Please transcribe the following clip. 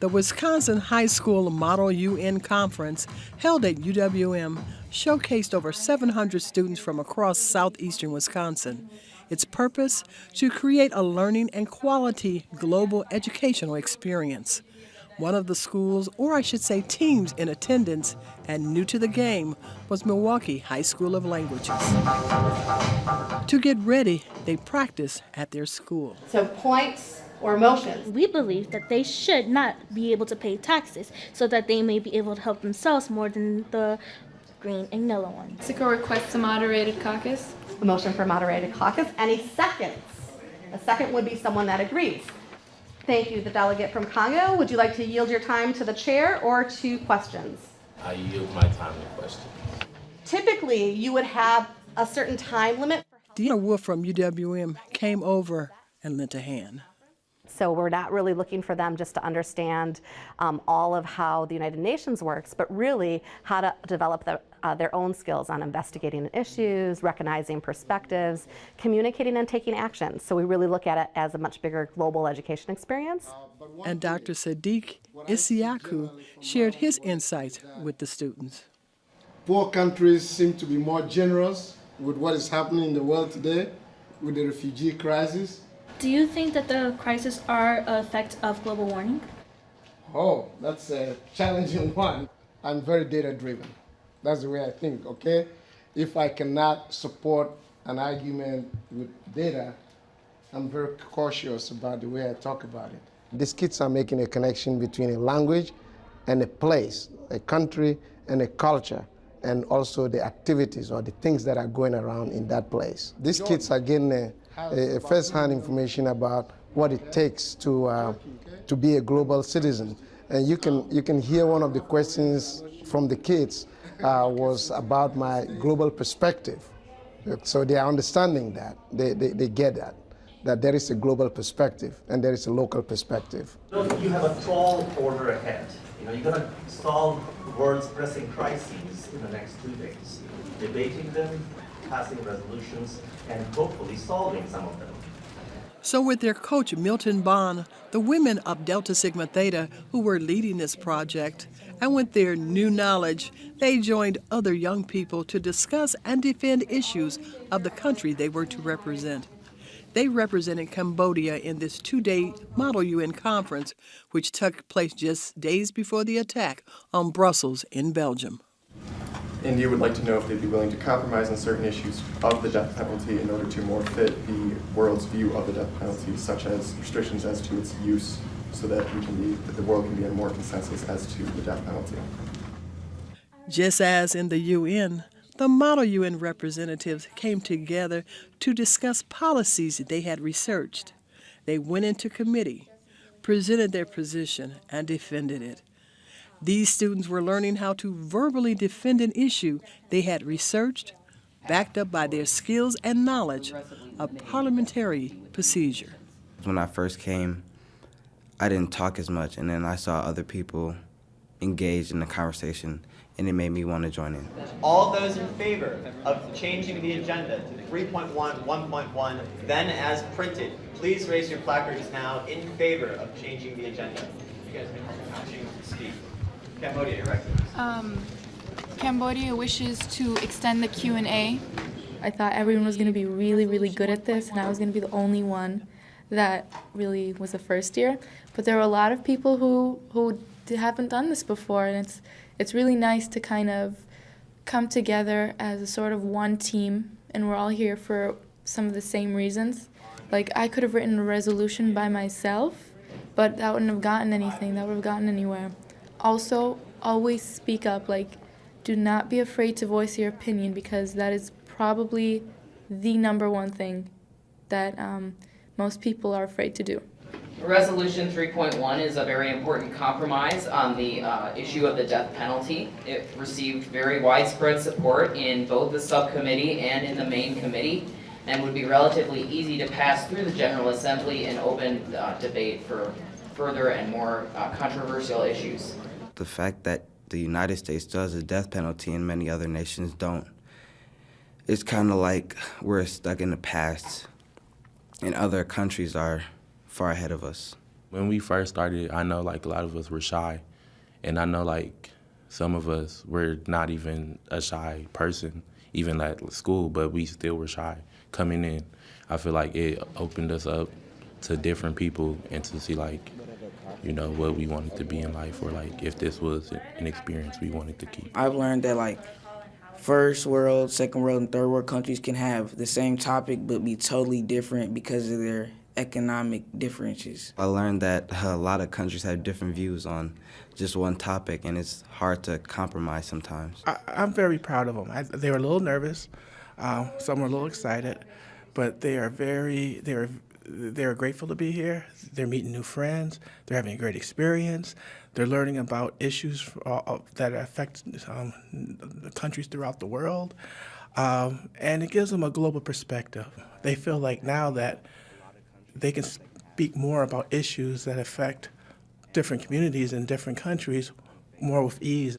The Wisconsin High School Model UN Conference, held at UWM, showcased over 700 students from across southeastern Wisconsin. Its purpose? To create a learning and quality global educational experience. One of the schools, or I should say teams in attendance and new to the game, was Milwaukee High School of Languages. To get ready, they practice at their school. So points or motions. We believe that they should not be able to pay taxes so that they may be able to help themselves more than the green and yellow ones. Mexico requests a moderated caucus. A motion for moderated caucus. Any seconds? A second would be someone that agrees. Thank you. The delegate from Congo, would you like to yield your time to the chair or to questions? I yield my time to questions. Typically, you would have a certain time limit. Deanna Wolf from UWM came over and lent a hand. So we're not really looking for them just to understand all of how the United Nations works, but really how to develop their own skills on investigating issues, recognizing perspectives, communicating and taking action. So we really look at it as a much bigger global education experience. And Dr. Sadiq Isiaku shared his insights with the students. Poor countries seem to be more generous with what is happening in the world today, with the refugee crisis. Do you think that the crises are an effect of global warming? Oh, that's a challenging one. I'm very data-driven. That's the way I think, okay? If I cannot support an argument with data, I'm very cautious about the way I talk about it. These kids are making a connection between a language and a place, a country and a culture, and also the activities or the things that are going around in that place. These kids are getting a first-hand information about what it takes to be a global citizen. And you can hear one of the questions from the kids was about my global perspective. So they are understanding that, they get that there is a global perspective and there is a local perspective. You have a tall order ahead. You're going to solve the world's pressing crises in the next 2 days, debating them, passing resolutions, and hopefully solving some of them. So with their coach Milton Bond, the women of Delta Sigma Theta who were leading this project, and with their new knowledge, they joined other young people to discuss and defend issues of the country they were to represent. They represented Cambodia in this 2-day Model UN conference, which took place just days before the attack on Brussels in Belgium. India would like to know if they'd be willing to compromise on certain issues of the death penalty in order to more fit the world's view of the death penalty, such as restrictions as to its use, so that the world can be in more consensus as to the death penalty. Just as in the UN, the Model UN representatives came together to discuss policies they had researched. They went into committee, presented their position, and defended it. These students were learning how to verbally defend an issue they had researched, backed up by their skills and knowledge of parliamentary procedure. When I first came, I didn't talk as much, and then I saw other people engaged in the conversation, and it made me want to join in. All those in favor of changing the agenda to 3.1, 1.1, then as printed, please raise your placards now in favor of changing the agenda. You guys can speak. Cambodia, right? Cambodia wishes to extend the Q&A. I thought everyone was going to be really, really good at this, and I was going to be the only one that really was a first year. But there were a lot of people who haven't done this before, and it's really nice to kind of come together as a sort of one team, and we're all here for some of the same reasons. Like, I could have written a resolution by myself, but that wouldn't have gotten anything. That would have gotten anywhere. Also, always speak up. Like, do not be afraid to voice your opinion, because that is probably the #1 thing that most people are afraid to do. Resolution 3.1 is a very important compromise on the issue of the death penalty. It received very widespread support in both the subcommittee and in the main committee, and would be relatively easy to pass through the General Assembly and open debate for further and more controversial issues. The fact that the United States does the death penalty and many other nations don't, it's kind of like we're stuck in the past and other countries are far ahead of us. When we first started, I know like a lot of us were shy, and I know like some of us were not even a shy person, even at school, but we still were shy coming in. I feel like it opened us up to different people and to see like, you know, what we wanted to be in life, or like if this was an experience we wanted to keep. I've learned that like first world, second world, and third world countries can have the same topic but be totally different because of their economic differences. I learned that a lot of countries have different views on just one topic, and it's hard to compromise sometimes. I'm very proud of them. They were a little nervous, some were a little excited, but they're grateful to be here. They're meeting new friends. They're having a great experience. They're learning about issues that affect the countries throughout the world, and it gives them a global perspective. They feel like now that they can speak more about issues that affect different communities in different countries more with ease.